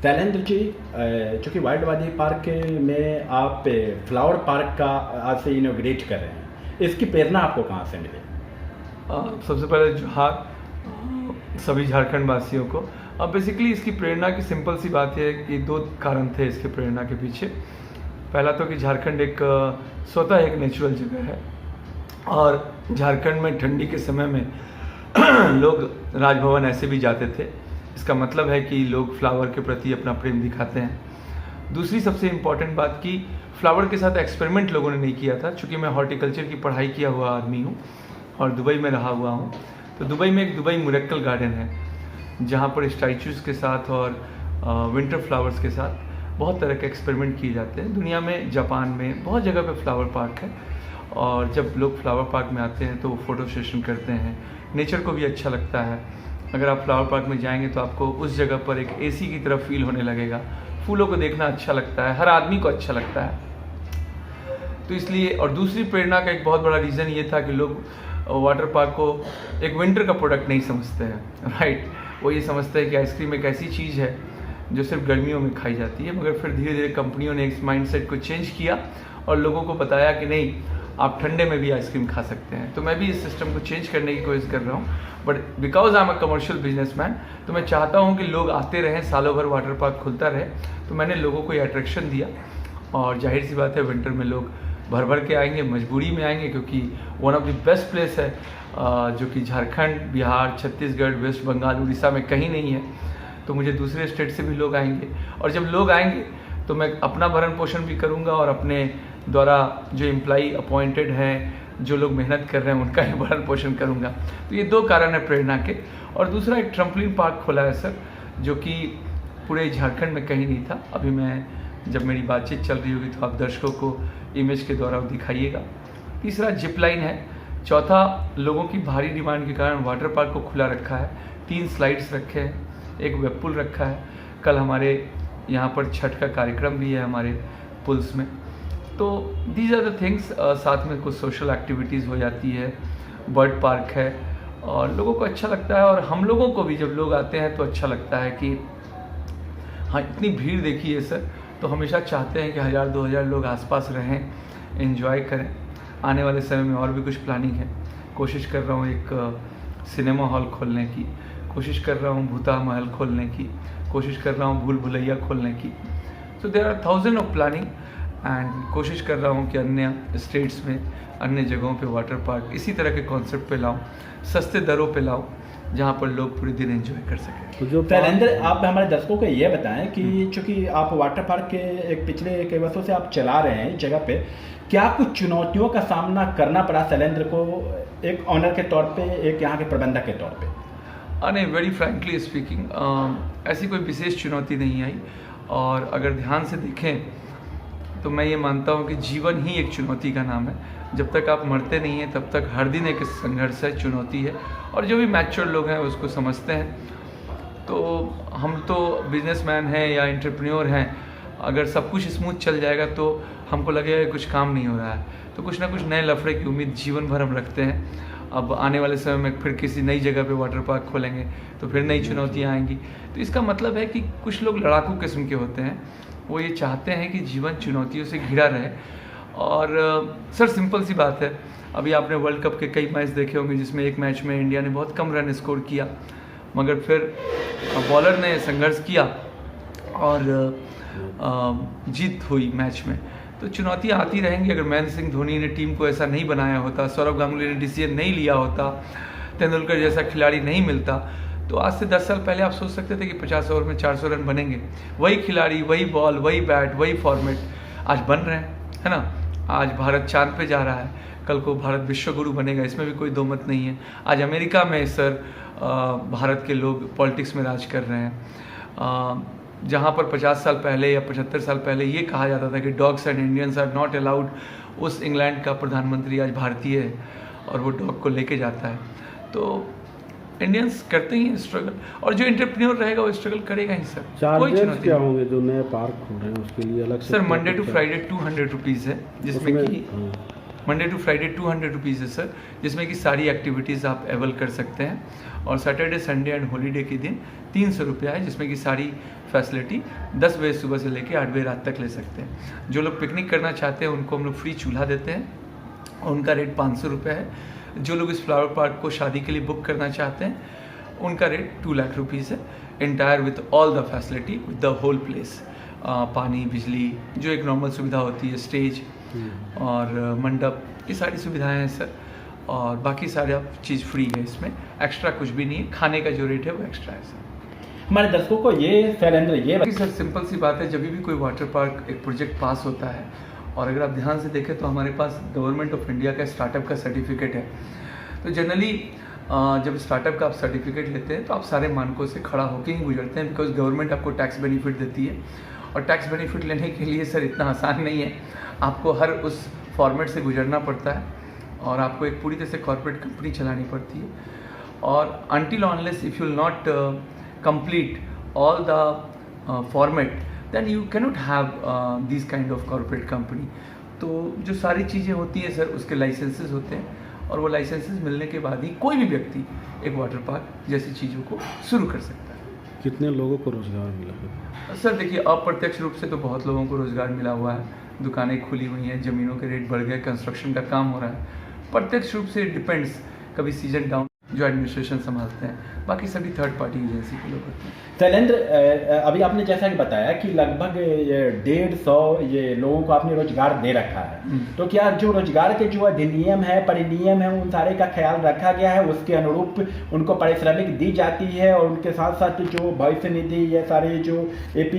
शैलेंद्र जी, चूँकि वर्ल्ड वादी पार्क में आप फ्लावर पार्क का आज से इनोग्रेट कर रहे हैं, इसकी प्रेरणा आपको कहाँ से मिली? सबसे पहले जोहार सभी झारखंड वासियों को। अब बेसिकली इसकी प्रेरणा की सिंपल सी बात है कि दो कारण थे इसके प्रेरणा के पीछे। पहला तो कि झारखंड एक स्वतः एक नेचुरल जगह है और झारखंड में ठंडी के समय में लोग राजभवन ऐसे भी जाते थे। इसका मतलब है कि लोग फ्लावर के प्रति अपना प्रेम दिखाते हैं। दूसरी सबसे इम्पॉर्टेंट बात कि फ्लावर के साथ एक्सपेरिमेंट लोगों ने नहीं किया था। चूँकि मैं हॉर्टिकल्चर की पढ़ाई किया हुआ आदमी हूँ और दुबई में रहा हुआ हूँ, तो दुबई में एक दुबई मिरेकल गार्डन है जहाँ पर स्टैचूज़ के साथ और विंटर फ्लावर्स के साथ बहुत तरह के एक्सपेरिमेंट किए जाते हैं। दुनिया में, जापान में बहुत जगह पे फ्लावर पार्क है और जब लोग फ्लावर पार्क में आते हैं तो वो फोटो सेशन करते हैं। नेचर को भी अच्छा लगता है। अगर आप फ्लावर पार्क में जाएंगे तो आपको उस जगह पर एक एसी की तरह फील होने लगेगा। फूलों को देखना अच्छा लगता है, हर आदमी को अच्छा लगता है। तो इसलिए, और दूसरी प्रेरणा का एक बहुत बड़ा रीज़न ये था कि लोग वाटर पार्क को एक विंटर का प्रोडक्ट नहीं समझते हैं, राइट। वो ये समझते हैं कि आइसक्रीम एक ऐसी चीज़ है जो सिर्फ गर्मियों में खाई जाती है। मगर फिर धीरे धीरे कंपनियों ने इस माइंडसेट को चेंज किया और लोगों को बताया कि नहीं, आप ठंडे में भी आइसक्रीम खा सकते हैं। तो मैं भी इस सिस्टम को चेंज करने की कोशिश कर रहा हूँ। But because I am a commercial businessman, तो मैं चाहता हूँ कि लोग आते रहें, सालों भर वाटर पार्क खुलता रहे। तो मैंने लोगों को ये अट्रैक्शन दिया और जाहिर सी बात है विंटर में लोग भर भर के आएंगे, मजबूरी में आएंगे, क्योंकि one of the best place है जो कि झारखंड, बिहार, छत्तीसगढ़, वेस्ट बंगाल, उड़ीसा में कहीं नहीं है। तो मुझे दूसरे स्टेट से भी लोग आएंगे और जब लोग आएंगे तो मैं अपना भरण पोषण भी करूंगा और अपने द्वारा जो एम्प्लॉई अपॉइंटेड हैं, जो लोग मेहनत कर रहे हैं, उनका ही भरण पोषण करूंगा। तो ये दो कारण है प्रेरणा के। और दूसरा, एक ट्रम्पलिन पार्क खोला है सर, जो कि पूरे झारखंड में कहीं नहीं था। अभी मैं, जब मेरी बातचीत चल रही होगी तो आप दर्शकों को इमेज के द्वारा दिखाइएगा। तीसरा जिप लाइन है। चौथा, लोगों की भारी डिमांड के कारण वाटर पार्क को खुला रखा है। 3 स्लाइड्स रखे हैं, एक वेब पूल रखा है। कल हमारे यहाँ पर छठ का कार्यक्रम भी है हमारे पुल्स में। तो दीज आर द थिंग्स। साथ में कुछ सोशल एक्टिविटीज़ हो जाती है, बर्ड पार्क है और लोगों को अच्छा लगता है। और हम लोगों को भी जब लोग आते हैं तो अच्छा लगता है कि हाँ, इतनी भीड़ देखी है सर, तो हमेशा चाहते हैं कि 1000-2000 लोग आसपास रहें, एंजॉय करें। आने वाले समय में और भी कुछ प्लानिंग है। कोशिश कर रहा हूँ एक सिनेमा हॉल खोलने की, कोशिश कर रहा हूँ भूता महल खोलने की, कोशिश कर रहा हूँ भूल भुलैया खोलने की। So there are 1000 of planning and कोशिश कर रहा हूँ कि अन्य स्टेट्स में, अन्य जगहों पे वाटर पार्क इसी तरह के कॉन्सेप्ट पे लाऊं, सस्ते दरों पे लाऊं, जहाँ पर लोग पूरे दिन एंजॉय कर सकें। तो जो शैलेंद्र, आप हमारे दर्शकों को ये बताएं कि चूँकि आप वाटर पार्क के एक पिछले कई वर्षों से आप चला रहे हैं इस जगह पे, क्या कुछ चुनौतियों का सामना करना पड़ा शैलेंद्र को एक ऑनर के तौर पे, एक यहाँ के प्रबंधक के तौर पे? नहीं, वेरी फ्रैंकली स्पीकिंग, ऐसी कोई विशेष चुनौती नहीं आई। और अगर ध्यान से देखें तो मैं ये मानता हूँ कि जीवन ही एक चुनौती का नाम है। जब तक आप मरते नहीं हैं तब तक हर दिन एक संघर्ष है, चुनौती है। और जो भी मैच्योर लोग हैं उसको समझते हैं। तो हम तो बिजनेसमैन हैं या एंटरप्रेन्योर हैं, अगर सब कुछ स्मूथ चल जाएगा तो हमको लगेगा कि कुछ काम नहीं हो रहा है। तो कुछ ना कुछ नए लफड़े की उम्मीद जीवन भर हम रखते हैं। अब आने वाले समय में फिर किसी नई जगह पे वाटर पार्क खोलेंगे तो फिर नई चुनौतियाँ आएंगी। तो इसका मतलब है कि कुछ लोग लड़ाकू किस्म के होते हैं, वो ये चाहते हैं कि जीवन चुनौतियों से घिरा रहे। और सर सिंपल सी बात है, अभी आपने वर्ल्ड कप के कई मैच देखे होंगे जिसमें एक मैच में इंडिया ने बहुत कम रन स्कोर किया, मगर फिर बॉलर ने संघर्ष किया और जीत हुई मैच में। तो चुनौतियाँ आती रहेंगी। अगर महेंद्र सिंह धोनी ने टीम को ऐसा नहीं बनाया होता, सौरव गांगुली ने डिसीजन नहीं लिया होता, तेंदुलकर जैसा खिलाड़ी नहीं मिलता, तो आज से 10 साल पहले आप सोच सकते थे कि 50 ओवर में 400 रन बनेंगे। वही खिलाड़ी, वही बॉल, वही बैट, वही फॉर्मेट आज बन रहे हैं, है ना। आज भारत चांद पे जा रहा है, कल को भारत विश्व गुरु बनेगा, इसमें भी कोई दो मत नहीं है। आज अमेरिका में सर भारत के लोग पॉलिटिक्स में राज कर रहे हैं। जहाँ पर 50 साल पहले या 75 साल पहले ये कहा जाता था कि dogs and Indians are not allowed, उस इंग्लैंड का प्रधानमंत्री आज भारतीय है और वो डॉग को लेके जाता है। तो इंडियंस करते ही स्ट्रगल, और जो एंटरप्रेन्योर रहेगा वो स्ट्रगल करेगा ही सर। कोई चुनौती क्या होंगे जो नए पार्क खोल रहे हैं उसके लिए अलग से? Sir Monday to Friday 200 rupees है, जिसमें कि मंडे टू फ्राइडे 200 रुपीज़ है सर, जिसमें कि सारी एक्टिविटीज़ आप अवेल कर सकते हैं। और सैटरडे संडे एंड हॉलीडे के दिन 300 रुपया है, जिसमें कि सारी फैसिलिटी 10 बजे सुबह से लेकर 8 बजे रात तक ले सकते हैं। जो लोग पिकनिक करना चाहते हैं उनको हम लोग फ्री चूल्हा देते हैं और उनका रेट 500 रुपये है। जो लोग इस फ्लावर पार्क को शादी के लिए बुक करना चाहते हैं उनका रेट 2 लाख रुपीज़ है, entire with all the facility with the whole place. पानी, बिजली, जो एक नॉर्मल सुविधा होती है, स्टेज और मंडप, ये सारी सुविधाएं हैं सर। और बाकी सारे आप चीज़ फ्री है, इसमें एक्स्ट्रा कुछ भी नहीं है। खाने का जो रेट है वो एक्स्ट्रा है सर। हमारे दर्शकों को ये शैलेंद्र ये बाकी सर सिंपल सी बात है, जब भी कोई वाटर पार्क एक प्रोजेक्ट पास होता है, और अगर आप ध्यान से देखें तो हमारे पास गवर्नमेंट ऑफ इंडिया का स्टार्टअप का सर्टिफिकेट है। तो जनरली जब स्टार्टअप का आप सर्टिफिकेट लेते हैं तो आप सारे मानकों से खड़ा होकर ही गुजरते हैं, बिकॉज गवर्नमेंट आपको टैक्स बेनिफिट देती है। और टैक्स बेनिफिट लेने के लिए सर इतना आसान नहीं है, आपको हर उस फॉर्मेट से गुजरना पड़ता है और आपको एक पूरी तरह से कॉर्पोरेट कंपनी चलानी पड़ती है। और until unless if you will not complete all the format then you cannot have this kind of corporate company. तो जो सारी चीज़ें होती हैं सर उसके लाइसेंसेस होते हैं, और वो लाइसेंसेस मिलने के बाद ही कोई भी व्यक्ति एक वाटर पार्क जैसी चीज़ों को शुरू कर सकता है। कितने लोगों को रोजगार मिला है? सर देखिए, अप्रत्यक्ष रूप से तो बहुत लोगों को रोज़गार मिला हुआ है, दुकानें खुली हुई हैं, ज़मीनों के रेट बढ़ गए, कंस्ट्रक्शन का काम हो रहा है। प्रत्यक्ष रूप से डिपेंड्स, कभी सीजन डाउन जो एडमिनिस्ट्रेशन संभालते हैं, बाकी सभी थर्ड पार्टी एजेंसी के लोग होते हैं। शैलेंद्र, अभी आपने जैसा कि बताया कि लगभग 150 ये लोगों को आपने रोजगार दे रखा है, तो क्या जो रोजगार के जो अधिनियम है, परिनियम है, उन सारे का ख्याल रखा गया है, उसके अनुरूप उनको पारिश्रमिक दी जाती है, और उनके साथ साथ जो भविष्य निधि, ये सारे जो AP